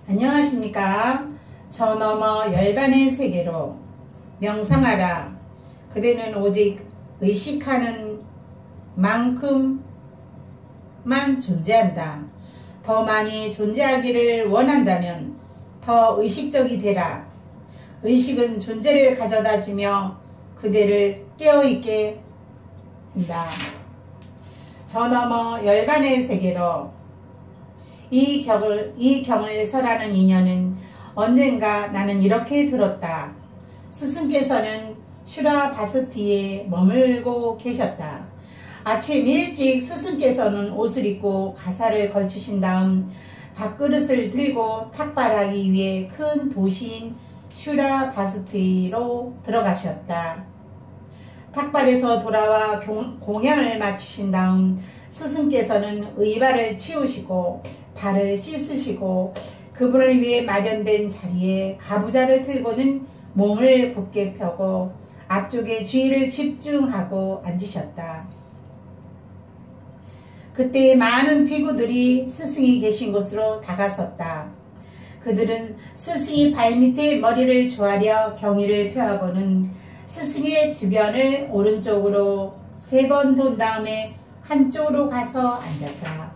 안녕하십니까. 저 너머 열반의 세계로 명상하라. 그대는 오직 의식하는 만큼만 존재한다. 더 많이 존재하기를 원한다면 더 의식적이 되라. 의식은 존재를 가져다 주며 그대를 깨어있게 한다. 저 너머 열반의 세계로 이 경을 설하는 인연은 언젠가 나는 이렇게 들었다. 스승께서는 슈라바스티에 머물고 계셨다. 아침 일찍 스승께서는 옷을 입고 가사를 걸치신 다음 밥그릇을 들고 탁발하기 위해 큰 도시인 슈라바스티로 들어가셨다. 탁발에서 돌아와 공양을 마치신 다음 스승께서는 의발을 치우시고 발을 씻으시고 그분을 위해 마련된 자리에 가부좌를 틀고는 몸을 굳게 펴고 앞쪽에 주의를 집중하고 앉으셨다. 그때 많은 비구들이 스승이 계신 곳으로 다가섰다. 그들은 스승이 발밑에 머리를 조아려 경의를 표하고는 스승의 주변을 오른쪽으로 3번 돈 다음에 한쪽으로 가서 앉았다.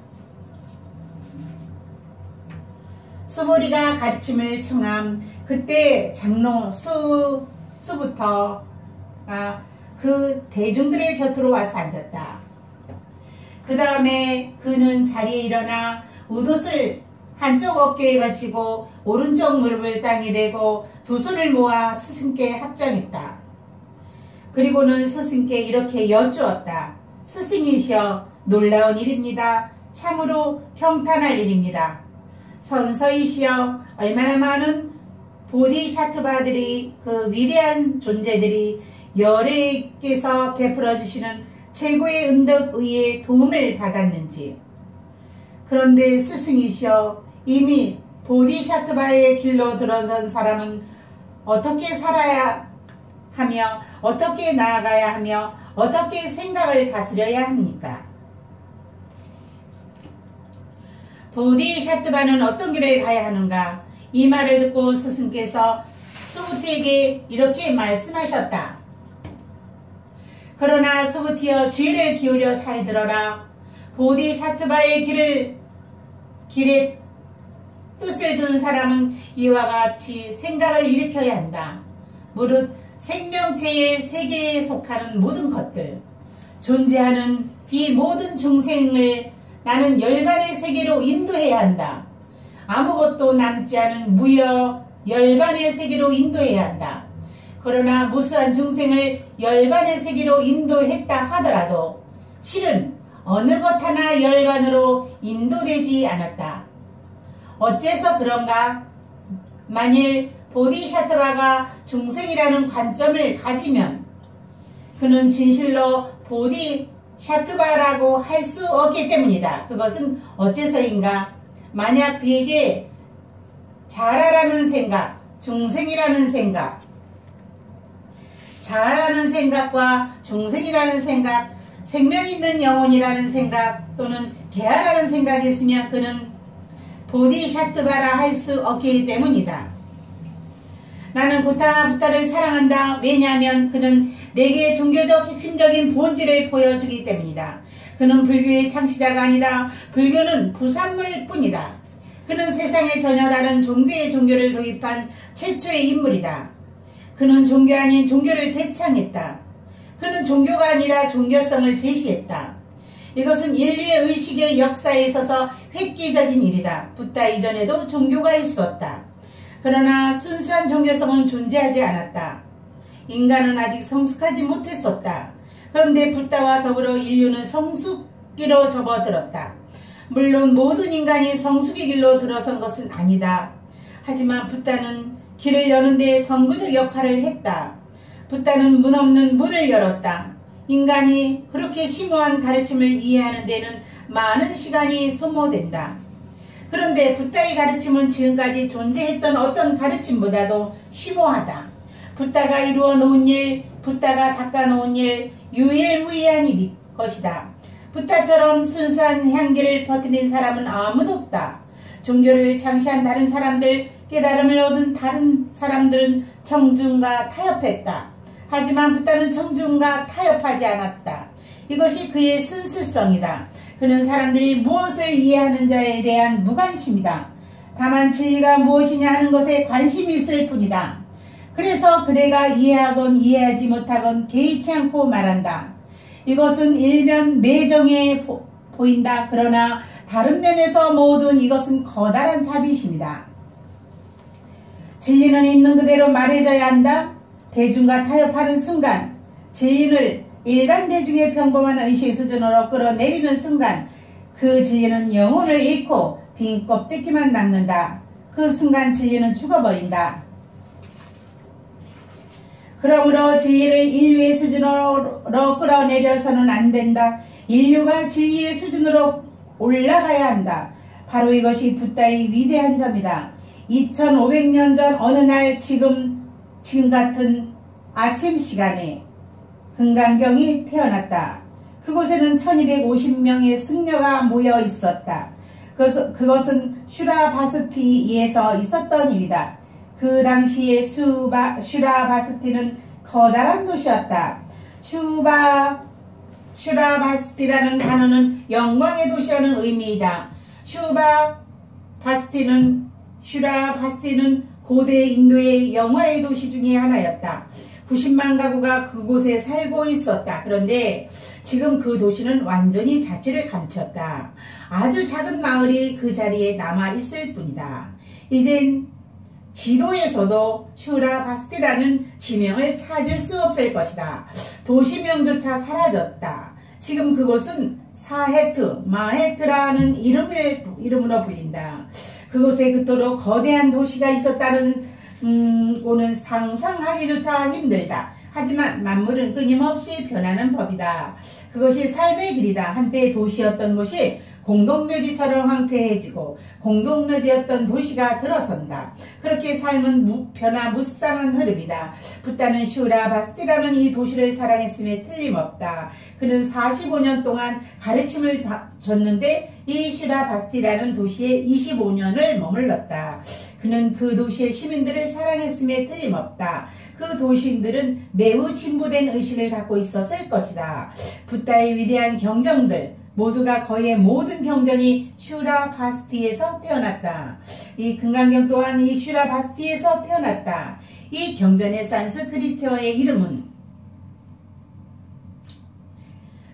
수보리가 가르침을 청함 그때 장로 수부터 그 대중들의 곁으로 와서 앉았다. 그 다음에 그는 자리에 일어나 웃옷을 한쪽 어깨에 걸치고 오른쪽 무릎을 땅에 대고 두 손을 모아 스승께 합장했다. 그리고는 스승께 이렇게 여쭈었다. 스승이시여, 놀라운 일입니다. 참으로 경탄할 일입니다. 선서이시여, 얼마나 많은 보디샤트바들이 그 위대한 존재들이 열애께서 베풀어 주시는 최고의 은덕의의 도움을 받았는지. 그런데 스승이시여, 이미 보디샤트바의 길로 들어선 사람은 어떻게 살아야 하며 어떻게 나아가야 하며 어떻게 생각을 다스려야 합니까? 보디샤트바는 어떤 길을 가야 하는가? 이 말을 듣고 스승께서 수부티에게 이렇게 말씀하셨다. 그러나 수부티여, 주의를 기울여 잘 들어라. 보디샤트바의 길에 뜻을 둔 사람은 이와 같이 생각을 일으켜야 한다. 무릇 생명체의 세계에 속하는 모든 것들, 존재하는 이 모든 중생을 나는 열반의 세계로 인도해야 한다. 아무것도 남지 않은 무여 열반의 세계로 인도해야 한다. 그러나 무수한 중생을 열반의 세계로 인도했다 하더라도 실은 어느 것 하나 열반으로 인도되지 않았다. 어째서 그런가? 만일 보디샤트바가 중생이라는 관점을 가지면 그는 진실로 보디샤트바라고 할 수 없기 때문이다. 그것은 어째서인가? 만약 그에게 자라라는 생각, 중생이라는 생각, 자라라는 생각과 중생이라는 생각, 생명 있는 영혼이라는 생각 또는 개아라는 생각이 있으면 그는 보디샤트바라 할 수 없기 때문이다. 나는 부타를 사랑한다. 왜냐하면 그는 내게 종교적 핵심적인 본질을 보여주기 때문이다. 그는 불교의 창시자가 아니다. 불교는 부산물 뿐이다. 그는 세상에 전혀 다른 종교를 도입한 최초의 인물이다. 그는 종교 아닌 종교를 제창했다. 그는 종교가 아니라 종교성을 제시했다. 이것은 인류의 의식의 역사에 있어서 획기적인 일이다. 부타 이전에도 종교가 있었다. 그러나 순수한 종교성은 존재하지 않았다. 인간은 아직 성숙하지 못했었다. 그런데 부타와 더불어 인류는 성숙기로 접어들었다. 물론 모든 인간이 성숙의 길로 들어선 것은 아니다. 하지만 부타는 길을 여는 데 선구적 역할을 했다. 부타는 문 없는 문을 열었다. 인간이 그렇게 심오한 가르침을 이해하는 데는 많은 시간이 소모된다. 그런데 부타의 가르침은 지금까지 존재했던 어떤 가르침보다도 심오하다. 부타가 이루어 놓은 일, 부타가 닦아 놓은 일, 유일무이한 일일 것이다. 부타처럼 순수한 향기를 퍼뜨린 사람은 아무도 없다. 종교를 창시한 다른 사람들, 깨달음을 얻은 다른 사람들은 청중과 타협했다. 하지만 붓다는 청중과 타협하지 않았다. 이것이 그의 순수성이다. 그는 사람들이 무엇을 이해하는 자에 대한 무관심이다. 다만 진리가 무엇이냐 하는 것에 관심이 있을 뿐이다. 그래서 그대가 이해하건 이해하지 못하건 개의치 않고 말한다. 이것은 일면 매정해 보인다. 그러나 다른 면에서 모든 이것은 커다란 자비심이다. 진리는 있는 그대로 말해져야 한다. 대중과 타협하는 순간, 진리를 일반 대중의 평범한 의식 수준으로 끌어내리는 순간 그 진리는 영혼을 잃고 빈 껍데기만 남는다. 그 순간 진리는 죽어버린다. 그러므로 진리를 인류의 수준으로 끌어내려서는 안 된다. 인류가 진리의 수준으로 올라가야 한다. 바로 이것이 붓다의 위대한 점이다. 2500년 전 어느 날 지금 같은 아침 시간에 금강경이 태어났다. 그곳에는 1250명의 승려가 모여 있었다. 그것은 슈라바스티에서 있었던 일이다. 그 당시에 슈라바스티는 커다란 도시였다. 슈라바스티라는 단어는 영광의 도시라는 의미이다. 슈라바스티는 고대 인도의 영화의 도시 중에 하나였다. 90만 가구가 그곳에 살고 있었다. 그런데 지금 그 도시는 완전히 자취를 감췄다. 아주 작은 마을이 그 자리에 남아있을 뿐이다. 이젠 지도에서도 슈라바스티라는 지명을 찾을 수 없을 것이다. 도시명조차 사라졌다. 지금 그곳은 마헤트라는 이름으로 불린다. 그곳에 그토록 거대한 도시가 있었다는 오는 상상하기조차 힘들다. 하지만 만물은 끊임없이 변하는 법이다. 그것이 삶의 길이다. 한때 도시였던 곳이 공동묘지처럼 황폐해지고 공동묘지였던 도시가 들어선다. 그렇게 삶은 변화무쌍한 흐름이다. 붓다는 슈라바스티라는 이 도시를 사랑했음에 틀림없다. 그는 45년 동안 가르침을 줬는데 이 슈라바스티라는 도시에 25년을 머물렀다. 그는 그 도시의 시민들을 사랑했음에 틀림없다. 그 도시인들은 매우 진보된 의식을 갖고 있었을 것이다. 붓다의 위대한 경정들 모두가 거의 모든 경전이 슈라바스티에서 태어났다. 이 금강경 또한 이 슈라바스티에서 태어났다. 이 경전의 산스크리트어의 이름은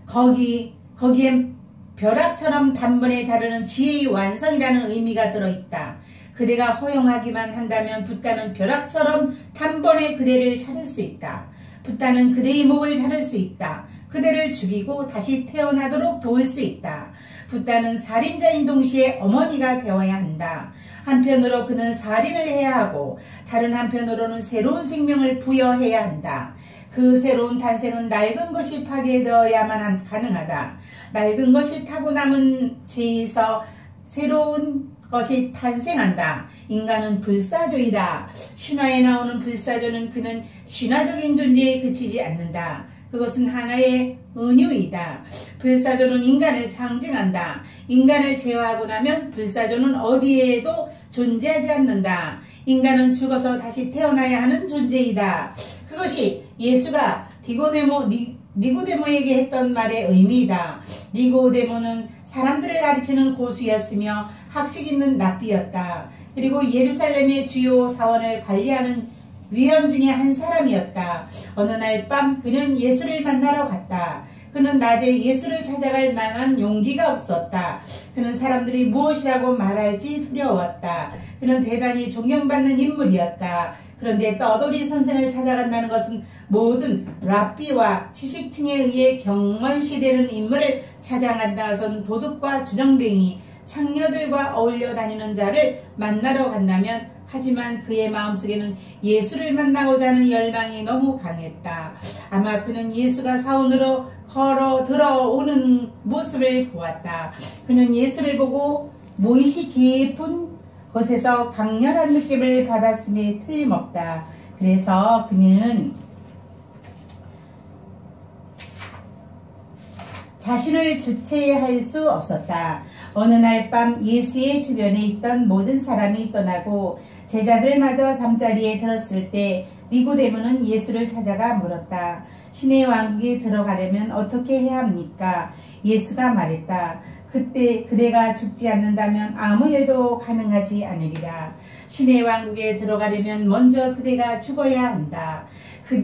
거기엔 벼락처럼 단번에 자르는 지혜의 완성이라는 의미가 들어있다. 그대가 허용하기만 한다면 붓다는 벼락처럼 단번에 그대를 자를 수 있다. 붓다는 그대의 목을 자를 수 있다. 그대를 죽이고 다시 태어나도록 도울 수 있다. 붓다는 살인자인 동시에 어머니가 되어야 한다. 한편으로 그는 살인을 해야 하고 다른 한편으로는 새로운 생명을 부여해야 한다. 그 새로운 탄생은 낡은 것이 파괴되어야만 가능하다. 낡은 것이 타고 남은 죄에서 새로운 것이 탄생한다. 인간은 불사조이다. 신화에 나오는 불사조는 그는 신화적인 존재에 그치지 않는다. 그것은 하나의 은유이다. 불사조는 인간을 상징한다. 인간을 제어하고 나면 불사조는 어디에도 존재하지 않는다. 인간은 죽어서 다시 태어나야 하는 존재이다. 그것이 예수가 니고데모에게 했던 말의 의미이다. 니고데모는 사람들을 가르치는 고수였으며 학식 있는 납비였다. 그리고 예루살렘의 주요 사원을 관리하는 위원 중에 한 사람이었다. 어느 날 밤 그는 예수를 만나러 갔다. 그는 낮에 예수를 찾아갈 만한 용기가 없었다. 그는 사람들이 무엇이라고 말할지 두려웠다. 그는 대단히 존경받는 인물이었다. 그런데 떠돌이 선생을 찾아간다는 것은 모든 랍비와 지식층에 의해 경원시되는 인물을 찾아간다는 것은 도둑과 주정뱅이, 창녀들과 어울려 다니는 자를 만나러 간다면 하지만 그의 마음속에는 예수를 만나고자 하는 열망이 너무 강했다. 아마 그는 예수가 사원으로 걸어 들어오는 모습을 보았다. 그는 예수를 보고 모이시 깊은 곳에서 강렬한 느낌을 받았음에 틀림없다. 그래서 그는 자신을 주체할 수 없었다. 어느 날 밤 예수의 주변에 있던 모든 사람이 떠나고 제자들마저 잠자리에 들었을 때 니고데모는 예수를 찾아가 물었다. 신의 왕국에 들어가려면 어떻게 해야 합니까? 예수가 말했다. 그때 그대가 죽지 않는다면 아무 일도 가능하지 않으리라. 신의 왕국에 들어가려면 먼저 그대가 죽어야 한다.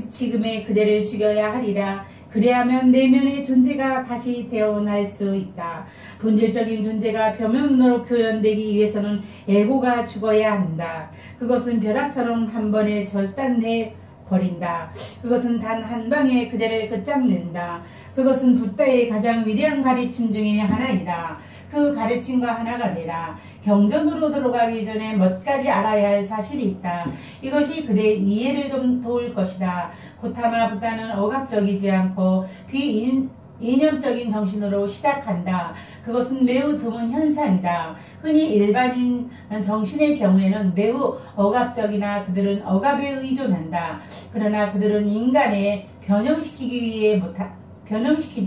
지금의 그대를 죽여야 하리라. 그래야만 내면의 존재가 다시 태어날 수 있다. 본질적인 존재가 표면으로 표현되기 위해서는 에고가 죽어야 한다. 그것은 벼락처럼 한 번에 절단해 버린다. 그것은 단 한 방에 그대를 끝잡는다. 그것은 붓다의 가장 위대한 가르침 중에 하나이다. 그 가르침과 하나가 되라. 경전으로 들어가기 전에 몇 가지 알아야 할 사실이 있다. 이것이 그대의 이해를 좀 도울 것이다. 고타마 붓다는 억압적이지 않고 비이념적인 정신으로 시작한다. 그것은 매우 드문 현상이다. 흔히 일반인 정신의 경우에는 매우 억압적이나 그들은 억압에 의존한다. 그러나 그들은 인간에 변형시키지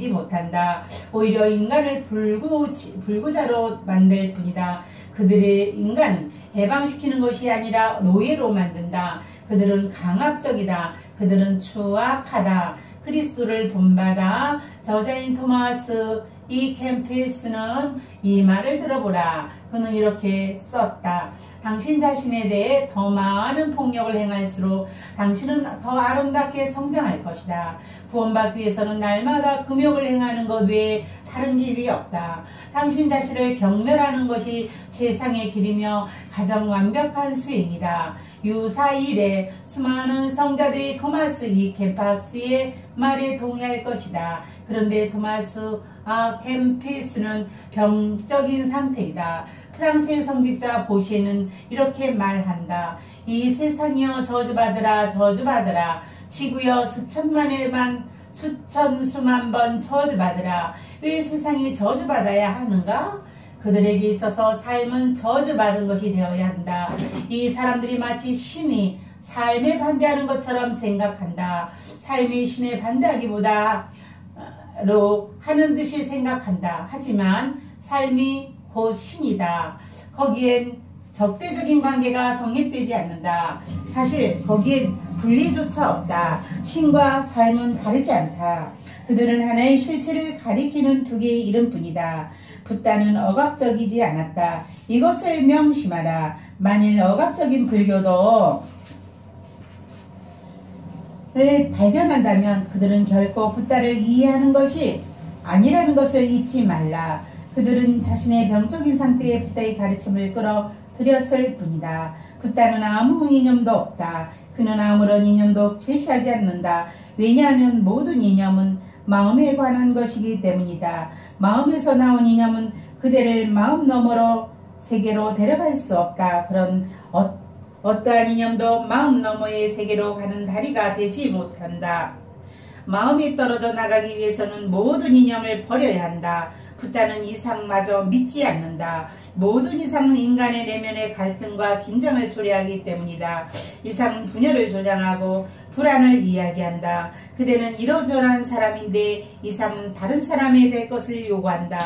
못한다. 오히려 인간을 불구자로 만들 뿐이다. 그들의 인간은 해방시키는 것이 아니라 노예로 만든다. 그들은 강압적이다. 그들은 추악하다. 그리스도를 본받아 저자인 토마스 이 캠피스는 이 말을 들어보라. 그는 이렇게 썼다. 당신 자신에 대해 더 많은 폭력을 행할수록 당신은 더 아름답게 성장할 것이다. 구원받기 위해서는 날마다 금욕을 행하는 것 외에 다른 길이 없다. 당신 자신을 경멸하는 것이 최상의 길이며 가장 완벽한 수행이다. 유사일에 수많은 성자들이 토마스 이 캠파스의 말에 동의할 것이다. 그런데 토마스 캠피스는 병적인 상태이다. 프랑스의 성직자 보시에는 이렇게 말한다. 이 세상이여 저주받으라 저주받으라. 지구여 수천 수만 번 저주받으라. 왜 세상이 저주받아야 하는가? 그들에게 있어서 삶은 저주받은 것이 되어야 한다. 이 사람들이 마치 신이 삶에 반대하는 것처럼 생각한다. 삶이 신에 반대하기보다로 하는 듯이 생각한다. 하지만 삶이 곧 신이다. 거기엔 적대적인 관계가 성립되지 않는다. 사실 거기엔 분리조차 없다. 신과 삶은 다르지 않다. 그들은 하나의 실체를 가리키는 두 개의 이름뿐이다. 붓다는 억압적이지 않았다. 이것을 명심하라. 만일 억압적인 불교도를 발견한다면 그들은 결코 붓다를 이해하는 것이 아니라는 것을 잊지 말라. 그들은 자신의 병적인 상태에 붓다의 가르침을 끌어들였을 뿐이다. 붓다는 아무 이념도 없다. 그는 아무런 이념도 제시하지 않는다. 왜냐하면 모든 이념은 마음에 관한 것이기 때문이다. 마음에서 나온 이념은 그대를 마음 너머로 세계로 데려갈 수 없다. 그런 어떠한 이념도 마음 너머의 세계로 가는 다리가 되지 못한다. 마음이 떨어져 나가기 위해서는 모든 이념을 버려야 한다. 붓다는 이상마저 믿지 않는다. 모든 이상은 인간의 내면의 갈등과 긴장을 초래하기 때문이다. 이상은 분열을 조장하고 불안을 이야기한다. 그대는 이러저러한 사람인데 이상은 다른 사람이 될 것을 요구한다.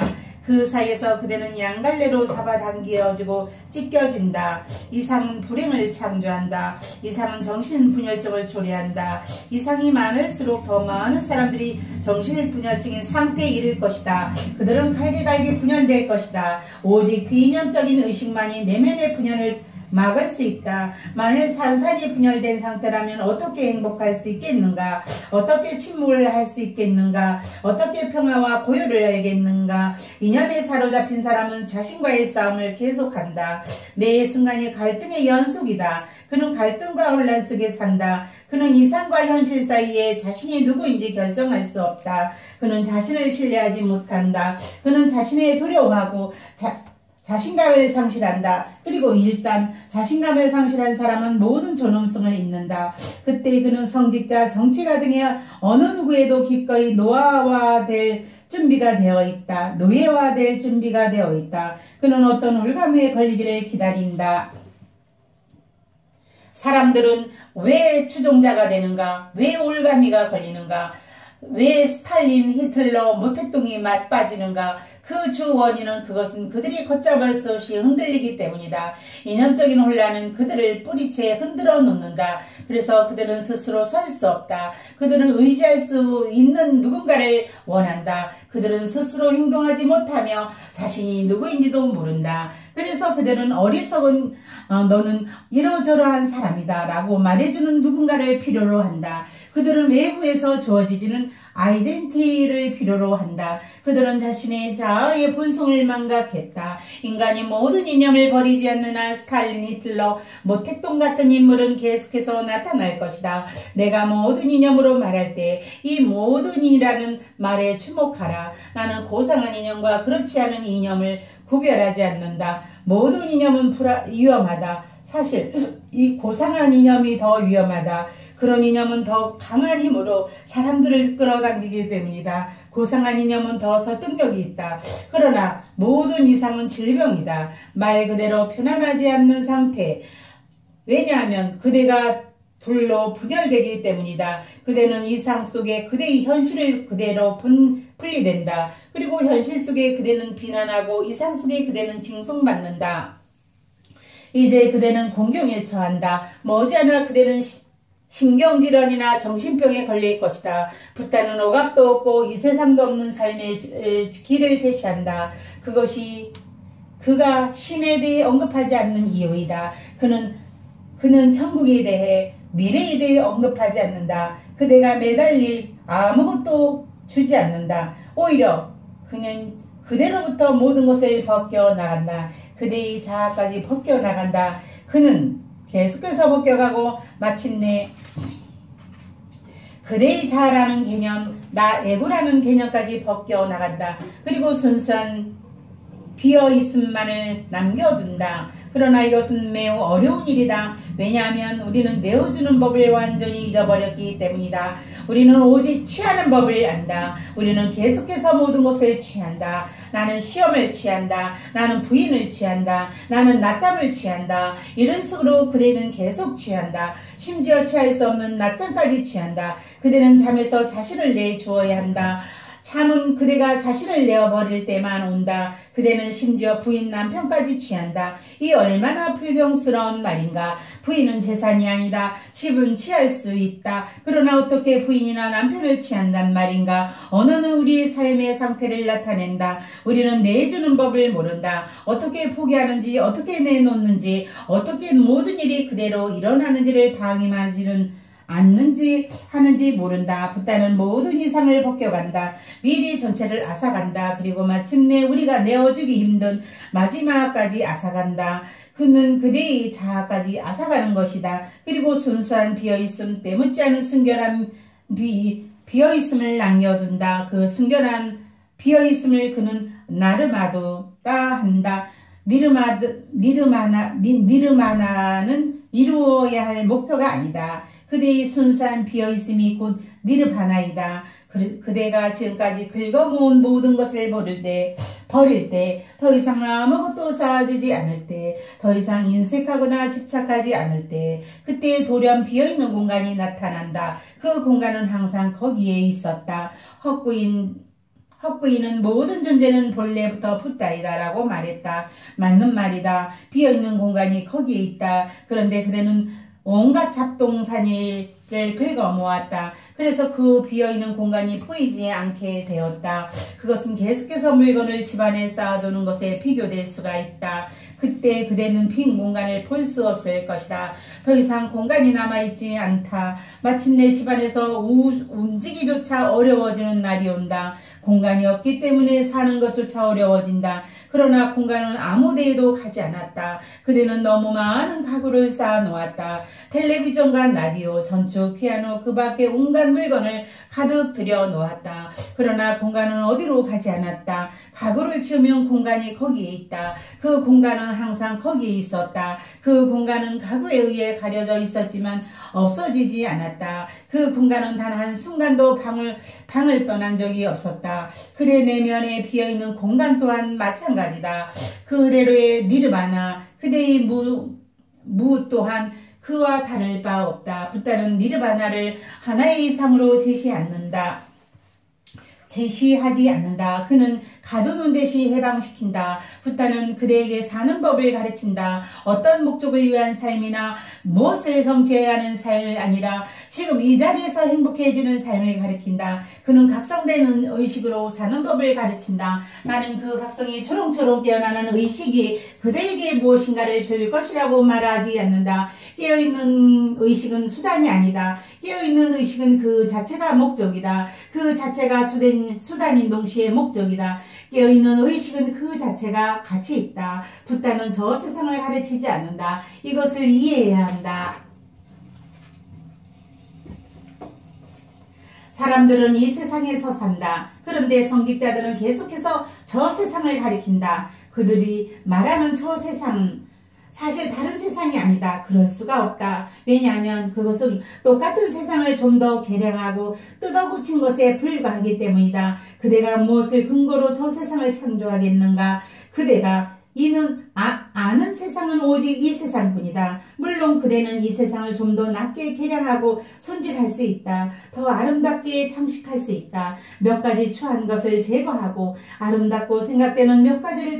그 사이에서 그대는 양갈래로 잡아당겨지고 찢겨진다. 이상은 불행을 창조한다. 이상은 정신분열증을 초래한다. 이상이 많을수록 더 많은 사람들이 정신분열증인 상태에 이를 것이다. 그들은 갈기갈기 분열될 것이다. 오직 비이념적인 의식만이 내면의 분열을 막을 수 있다. 만일 산산이 분열된 상태라면 어떻게 행복할 수 있겠는가? 어떻게 침묵을 할 수 있겠는가? 어떻게 평화와 고요를 알겠는가? 이념에 사로잡힌 사람은 자신과의 싸움을 계속한다. 매 순간이 갈등의 연속이다. 그는 갈등과 혼란 속에 산다. 그는 이상과 현실 사이에 자신이 누구인지 결정할 수 없다. 그는 자신을 신뢰하지 못한다. 그는 자신에 두려워하고 자신감을 상실한다. 그리고 일단 자신감을 상실한 사람은 모든 존엄성을 잃는다. 그때 그는 성직자, 정치가 등의 어느 누구에도 기꺼이 노예화될 준비가 되어 있다. 그는 어떤 올가미에 걸리기를 기다린다. 사람들은 왜 추종자가 되는가? 왜 올가미가 걸리는가? 왜 스탈린, 히틀러, 모택동이 맞빠지는가? 그 주 원인은 그것은 그들이 걷잡을 수 없이 흔들리기 때문이다. 이념적인 혼란은 그들을 뿌리채 흔들어 놓는다. 그래서 그들은 스스로 설 수 없다. 그들은 의지할 수 있는 누군가를 원한다. 그들은 스스로 행동하지 못하며 자신이 누구인지도 모른다. 그래서 그들은 어리석은 너는 이러저러한 사람이다 라고 말해주는 누군가를 필요로 한다. 그들은 외부에서 주어지지는 아이덴티티를 필요로 한다. 그들은 자신의 자아의 본성을 망각했다. 인간이 모든 이념을 버리지 않는 한 스탈린, 히틀러, 모택동 같은 인물은 계속해서 나타날 것이다. 내가 모든 이념으로 말할 때 이 모든이라는 말에 주목하라. 나는 고상한 이념과 그렇지 않은 이념을 구별하지 않는다. 모든 이념은 위험하다. 사실 이 고상한 이념이 더 위험하다. 그런 이념은 더 강한 힘으로 사람들을 끌어당기기 때문이다. 고상한 이념은 더 설득력이 있다. 그러나 모든 이상은 질병이다. 말 그대로 편안하지 않는 상태. 왜냐하면 그대가 둘로 분열되기 때문이다. 그대는 이상 속에 그대의 현실을 그대로 분리된다. 그리고 현실 속에 그대는 비난하고 이상 속에 그대는 징송받는다. 이제 그대는 공경에 처한다. 머지않아 그대는 신경질환이나 정신병에 걸릴 것이다. 붓다는 억압도 없고 이 세상도 없는 삶의 길을 제시한다. 그것이 그가 신에 대해 언급하지 않는 이유이다. 그는 천국에 대해 미래에 대해 언급하지 않는다. 그대가 매달릴 아무것도 주지 않는다. 오히려 그는 그대로부터 모든 것을 벗겨나간다. 그대의 자아까지 벗겨나간다. 그는 계속해서 벗겨가고 마침내 그대의 자아라는 개념, 나 에고라는 개념까지 벗겨나간다. 그리고 순수한 비어있음만을 남겨둔다. 그러나 이것은 매우 어려운 일이다. 왜냐하면 우리는 내어주는 법을 완전히 잊어버렸기 때문이다. 우리는 오직 취하는 법을 안다. 우리는 계속해서 모든 것을 취한다. 나는 시험을 취한다. 나는 부인을 취한다. 나는 낮잠을 취한다. 이런 식으로 그대는 계속 취한다. 심지어 취할 수 없는 낮잠까지 취한다. 그대는 잠에서 자신을 내주어야 한다. 잠은 그대가 자신을 내어버릴 때만 온다. 그대는 심지어 부인 남편까지 취한다. 이 얼마나 불경스러운 말인가. 부인은 재산이 아니다. 집은 취할 수 있다. 그러나 어떻게 부인이나 남편을 취한단 말인가. 언어는 우리의 삶의 상태를 나타낸다. 우리는 내주는 법을 모른다. 어떻게 포기하는지, 어떻게 내놓는지, 어떻게 모든 일이 그대로 일어나는지를 방임하지는 않는지 하는지 모른다. 붓다는 모든 이상을 벗겨간다. 미리 전체를 앗아간다. 그리고 마침내 우리가 내어주기 힘든 마지막까지 앗아간다. 그는 그대의 자아까지 앗아가는 것이다. 그리고 순수한 비어있음, 때묻지 않은 순결한 비어있음을 남겨둔다. 그 순결한 비어있음을 그는 나르마도라 한다. 니르마나는 이루어야 할 목표가 아니다. 그대의 순수한 비어있음이 곧 니르바나이다. 그대가 지금까지 긁어모은 모든 것을 버릴 때, 더 이상 아무것도 쌓아주지 않을 때, 더 이상 인색하거나 집착하지 않을 때, 그때 돌연 비어있는 공간이 나타난다. 그 공간은 항상 거기에 있었다. 헛구이는 모든 존재는 본래부터 붓다이다 라고 말했다. 맞는 말이다. 비어있는 공간이 거기에 있다. 그런데 그대는 온갖 잡동사니를 긁어 모았다. 그래서 그 비어있는 공간이 보이지 않게 되었다. 그것은 계속해서 물건을 집안에 쌓아두는 것에 비교될 수가 있다. 그때 그대는 빈 공간을 볼 수 없을 것이다. 더 이상 공간이 남아있지 않다. 마침내 집안에서 움직이기조차 어려워지는 날이 온다. 공간이 없기 때문에 사는 것조차 어려워진다. 그러나 공간은 아무 데에도 가지 않았다. 그대는 너무 많은 가구를 쌓아놓았다. 텔레비전과 라디오, 전축, 피아노, 그 밖에 온갖 물건을 가득 들여놓았다. 그러나 공간은 어디로 가지 않았다. 가구를 치우면 공간이 거기에 있다. 그 공간은 항상 거기에 있었다. 그 공간은 가구에 의해 가려져 있었지만 없어지지 않았다. 그 공간은 단 한순간도 방을 떠난 적이 없었다. 그대 내면에 비어있는 공간 또한 마찬가지다. 그대로의 니르바나, 그대의 무 또한 그와 다를 바 없다. 붓다는 니르바나를 하나의 이상으로 제시하지 않는다. 그는 가두는 듯이 해방시킨다. 붓다는 그대에게 사는 법을 가르친다. 어떤 목적을 위한 삶이나 무엇을 성취해야 하는 삶이 아니라 지금 이 자리에서 행복해지는 삶을 가르친다. 그는 각성된 의식으로 사는 법을 가르친다. 나는 그 각성이 초롱초롱 깨어나는 의식이 그대에게 무엇인가를 줄 것이라고 말하지 않는다. 깨어있는 의식은 수단이 아니다. 깨어있는 의식은 그 자체가 목적이다. 그 자체가 수단인 동시에 목적이다. 깨어있는 의식은 그 자체가 가치 있다. 붓다는 저 세상을 가르치지 않는다. 이것을 이해해야 한다. 사람들은 이 세상에서 산다. 그런데 성직자들은 계속해서 저 세상을 가리킨다. 그들이 말하는 저 세상은 사실 다른 세상이 아니다. 그럴 수가 없다. 왜냐하면 그것은 똑같은 세상을 좀 더 개량하고 뜯어고친 것에 불과하기 때문이다. 그대가 무엇을 근거로 저 세상을 창조하겠는가? 그대가 아는 세상은 오직 이 세상뿐이다. 물론 그대는 이 세상을 좀 더 낮게 개량하고 손질할 수 있다. 더 아름답게 장식할 수 있다. 몇 가지 추한 것을 제거하고 아름답고 생각되는 몇 가지를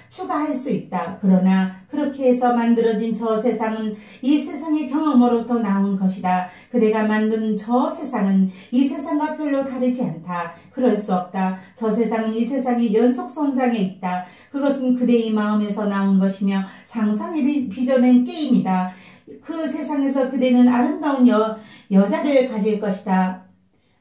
추가할 수 있다. 그러나 그렇게 해서 만들어진 저 세상은 이 세상의 경험으로부터 나온 것이다. 그대가 만든 저 세상은 이 세상과 별로 다르지 않다. 그럴 수 없다. 저 세상은 이 세상의 연속선상에 있다. 그것은 그대의 마음에서 나온 것이며 상상에 빚어낸 게임이다. 그 세상에서 그대는 아름다운 여자를 가질 것이다.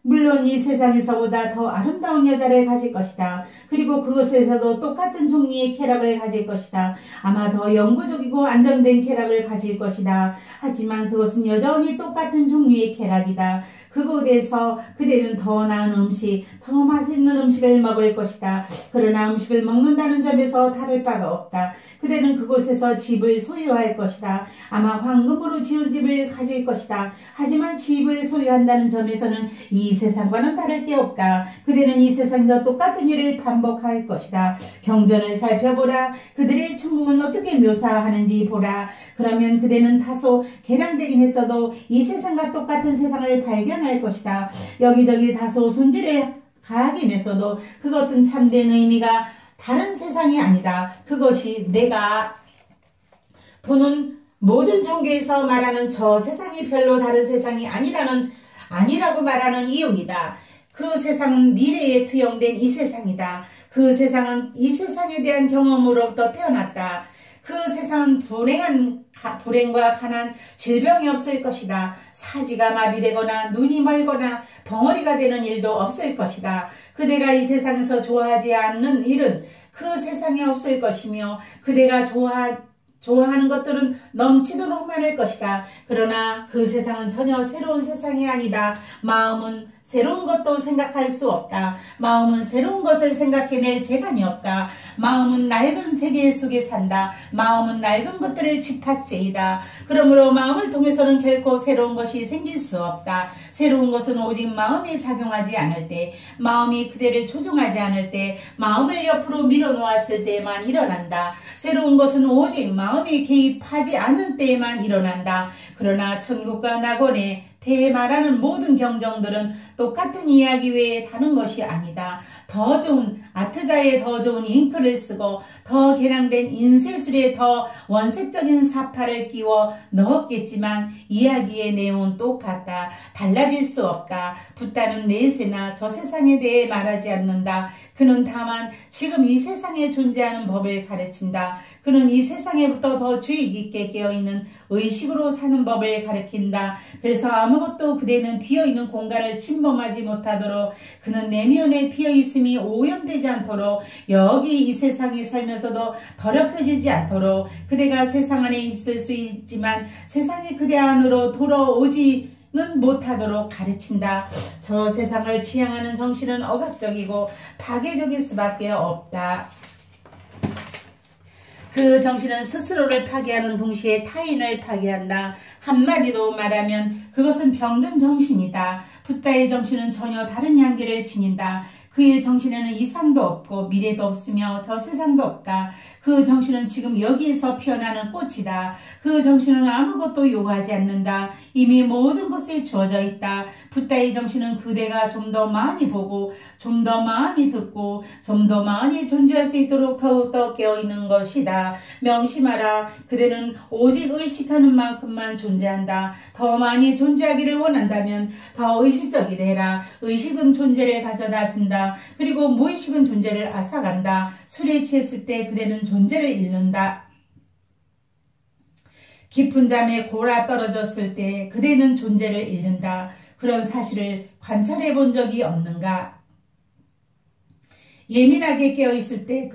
물론 이 세상에서보다 더 아름다운 여자를 가질 것이다. 그리고 그것에서도 똑같은 종류의 쾌락을 가질 것이다. 아마 더 영구적이고 안정된 쾌락을 가질 것이다. 하지만 그것은 여전히 똑같은 종류의 쾌락이다. 그곳에서 그대는 더 나은 음식, 더 맛있는 음식을 먹을 것이다. 그러나 음식을 먹는다는 점에서 다를 바가 없다. 그대는 그곳에서 집을 소유할 것이다. 아마 황금으로 지은 집을 가질 것이다. 하지만 집을 소유한다는 점에서는 이 세상과는 다를 게 없다. 그대는 이 세상에서 똑같은 일을 반복할 것이다. 경전을 살펴보라. 그들의 천국은 어떻게 묘사하는지 보라. 그러면 그대는 다소 개량되긴 했어도 이 세상과 똑같은 세상을 발견할 것이다. 여기저기 다소 손질을 가하긴 했어도 그것은 참된 의미가 다른 세상이 아니다. 그것이 내가 보는 모든 종교에서 말하는 저 세상이 별로 다른 세상이 아니라고 말하는 이유이다. 그 세상은 미래에 투영된 이 세상이다. 그 세상은 이 세상에 대한 경험으로부터 태어났다. 그 세상은 불행과 가난, 질병이 없을 것이다. 사지가 마비되거나 눈이 멀거나 벙어리가 되는 일도 없을 것이다. 그대가 이 세상에서 좋아하지 않는 일은 그 세상에 없을 것이며 그대가 좋아하는 것들은 넘치도록 많을 것이다. 그러나 그 세상은 전혀 새로운 세상이 아니다. 마음은 새로운 것도 생각할 수 없다. 마음은 새로운 것을 생각해낼 재간이 없다. 마음은 낡은 세계 속에 산다. 마음은 낡은 것들을 집합죄이다. 그러므로 마음을 통해서는 결코 새로운 것이 생길 수 없다. 새로운 것은 오직 마음이 작용하지 않을 때, 마음이 그대를 조종하지 않을 때, 마음을 옆으로 밀어놓았을 때에만 일어난다. 새로운 것은 오직 마음이 개입하지 않는 때에만 일어난다. 그러나 천국과 낙원에 말하는 모든 경정들은 똑같은 이야기 외에 다른 것이 아니다. 더 좋은 아트자에 더 좋은 잉크를 쓰고 더 개량된 인쇄술에 더 원색적인 사파를 끼워 넣었겠지만 이야기의 내용은 똑같다. 달라질 수 없다. 붓다는 내세나 저 세상에 대해 말하지 않는다. 그는 다만 지금 이 세상에 존재하는 법을 가르친다. 그는 이 세상에부터 더 주의 깊게 깨어있는 의식으로 사는 법을 가르친다. 그래서 아무것도 그대는 비어있는 공간을 침범하지 못하도록, 그는 내면에 비어있음이 오염되지 않도록, 여기 이 세상에 살면서도 더럽혀지지 않도록, 그대가 세상 안에 있을 수 있지만 세상이 그대 안으로 돌아오지는 못하도록 가르친다. 저 세상을 지향하는 정신은 억압적이고 파괴적일 수밖에 없다. 그 정신은 스스로를 파괴하는 동시에 타인을 파괴한다. 한마디로 말하면 그것은 병든 정신이다. 붓다의 정신은 전혀 다른 향기를 지닌다. 그의 정신에는 이상도 없고 미래도 없으며 저 세상도 없다. 그 정신은 지금 여기에서 피어나는 꽃이다. 그 정신은 아무것도 요구하지 않는다. 이미 모든 것에 주어져 있다. 붓다의 정신은 그대가 좀 더 많이 보고 좀 더 많이 듣고 좀 더 많이 존재할 수 있도록 더욱더 깨어있는 것이다. 명심하라. 그대는 오직 의식하는 만큼만 존재한다. 더 많이 존재하기를 원한다면 더 의식적이 되라. 의식은 존재를 가져다 준다. 그리고 무의식은 존재를 앗아간다. 술에 취했을 때 그대는 존재를 잃는다. 깊은 잠에 골아 떨어졌을 때 그대는 존재를 잃는다. 그런 사실을 관찰해 본 적이 없는가? 예민하게 깨어있을 때